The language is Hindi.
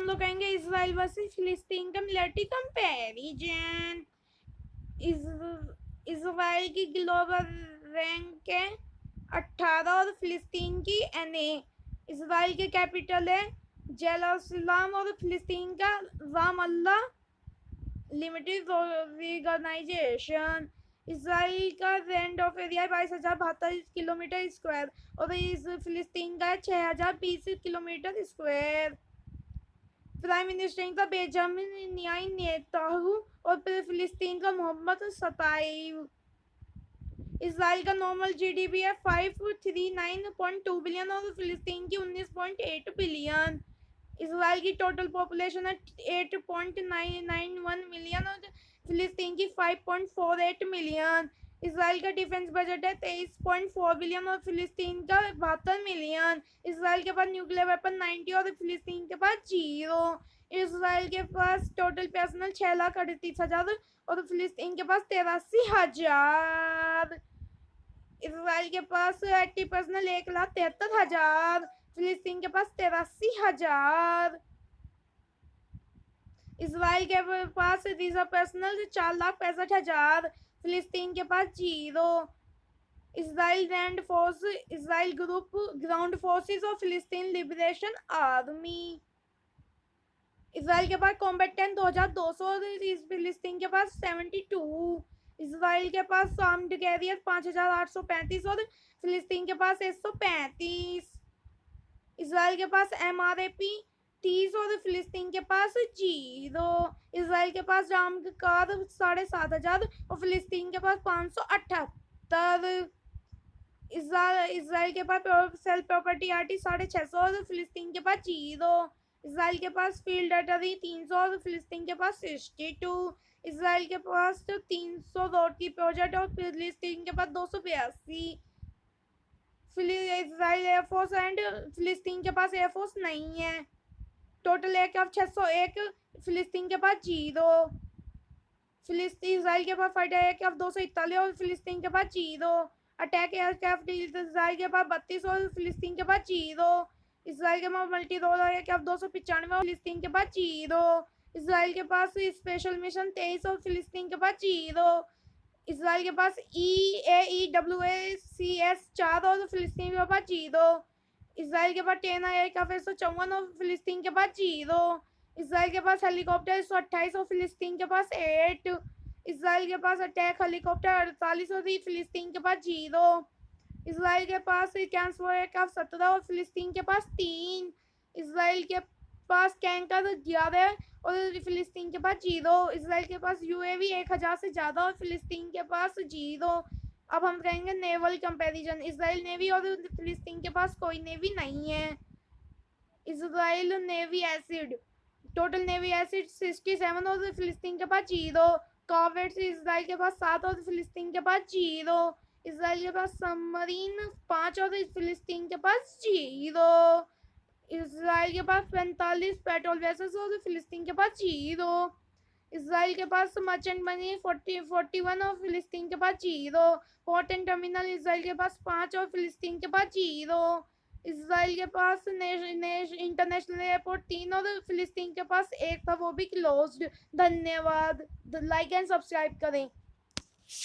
लोग कहेंगे इजराइल वर्सेस फिलिस्तीन का मिलिट्री कंपैरिजन। इजराइल की ग्लोबल रैंक है 18 और फिलिस्तीन की NA। इजराइल के कैपिटल है जेरूसलम और फिलिस्तीन का राम अल्लाह लिमिटेड ऑर्गेनाइजेशन। इसराइल का land of area 22,072 kilometre square और इस फिलिस्तीन का 6,020 किलोमीटर स्क्वायर। प्राइम मिनिस्टर का बेंजामिन नेतन्याहू और फिलिस्तीन का मोहम्मद सताइव। इसराइल का नॉर्मल GDP है 539.2 बिलियन और फिलिस्तीन की 19.8 बिलियन। इसराइल की टोटल पॉपुलेशन है 8.991 मिलियन और फिलिस्तीन की 5.48 मिलियन। इसराइल का डिफेंस बजट है 23.4 बिलियन और फिलिस्तीन का 72 मिलियन। इसराइल के पास न्यूक्लियर वेपन 90 और फिलिस्तीन के पास 0। इसराइल के पास टोटल पर्सनल 6,38,000 और फिलिस्तीन के पास 83,000। इसराइल के पास एक्टिव पर्सनल 1,73,000, फिलिस्तीन के पास 83,000। इसराइल के पास रिजर्व पर्सनल 4,65,000, फिलिस्तीन के पास 0। Israel land force, Israel group ground forces और फिलिस्तीन लिबरेशन आर्मी। इसराइल के पास कॉम्बैट टैंक 2,200 और फिलिस्तीन के पास 72। इसराइल के पास आर्म्ड कैरियर 5,835 और फिलिस्तीन के पास 135। इसराइल के पास MRAP 30 और फिलिस्तीन के पास 0। इसराइल के पास आर्म्ड कार 7,500 और फिलिस्तीन के पास 578। इसराइल के पास सेल्फ प्रॉपर्टी RT 650 और फिलिस्तीन के पास 0। इसराइल के पास फील्ड आर्टरी 300 और फिलिस्तीन के पास 62। इसराइल के पास 300 रोड की प्रोजेक्ट और फिलिस्तीन के पास 282। इसराइल एयरफोर्स एंड फिलिस्तीन के पास एयरफोर्स नहीं है। टोटल एयरक्राफ्ट 601, फिलिस्तीन के पास 0। इसराइल के पास फाइटर एयरक्राफ्ट 241 और फिलिस्तीन के पास 0। अटैक एयरक्राफ्ट इसराइल के पास 32 और फिलिस्तीन के पास 0। इसराइल के पास मल्टी रोल एयरक्राफ्ट 295 और फिलिस्तीन के पास 0। इसराइल के पास स्पेशल मिशन 23 और फिलिस्तीन के पास 0। इसराइल के पास EAEWACS 4 और फिलिस्तीन के पास 0। इसराइल के पास 10 एयरक्राफ्ट 154 और फिलिस्तीन के पास 0। इसराइल के पास हेलीकॉप्टर 128 और फिलिस्तीन के पास 8। इसराइल के पास अटैक हेलीकॉप्टर 48 और फिलिस्तीन के पास 0। इसराइल के पास ट्रांसपोर्ट एयरक्राफ्ट 17 और फिलिस्तीन के पास 3। इसराइल के पास टैंकर 11 और फिलिस्तीन के पास 0। इसराइल के पास UAV 1,000 से ज़्यादा और फिलिस्तीन के पास 0। अब हम कहेंगे नेवल कंपैरिजन। इसराइल नेवी और फिलिस्तीन के पास कोई नेवी नहीं है। Israel navy acid, total navy acid 67 और फिलिस्तीन के पास 0। कॉर्वेट्स इसराइल के पास 7 और फिलिस्तीन के पास 0। इसराइल के पास सबमरीन 5 और फिलिस्तीन के पास 0। इसराइल के पास 45 पेट्रोल वेसल्स और फिलिस्तीन के पास 0। इसराइल के पास मर्चेंट मनी 41 और फिलिस्तीन के पास 0। पोर्ट एंड टर्मिनल इसराइल के पास 5 और फिलिस्तीन के पास 0। इसराइल के पास इंटरनेशनल एयरपोर्ट 3 और फिलिस्तीन के पास 1 था, वो भी क्लोज्ड। धन्यवाद। लाइक एंड सब्सक्राइब करें।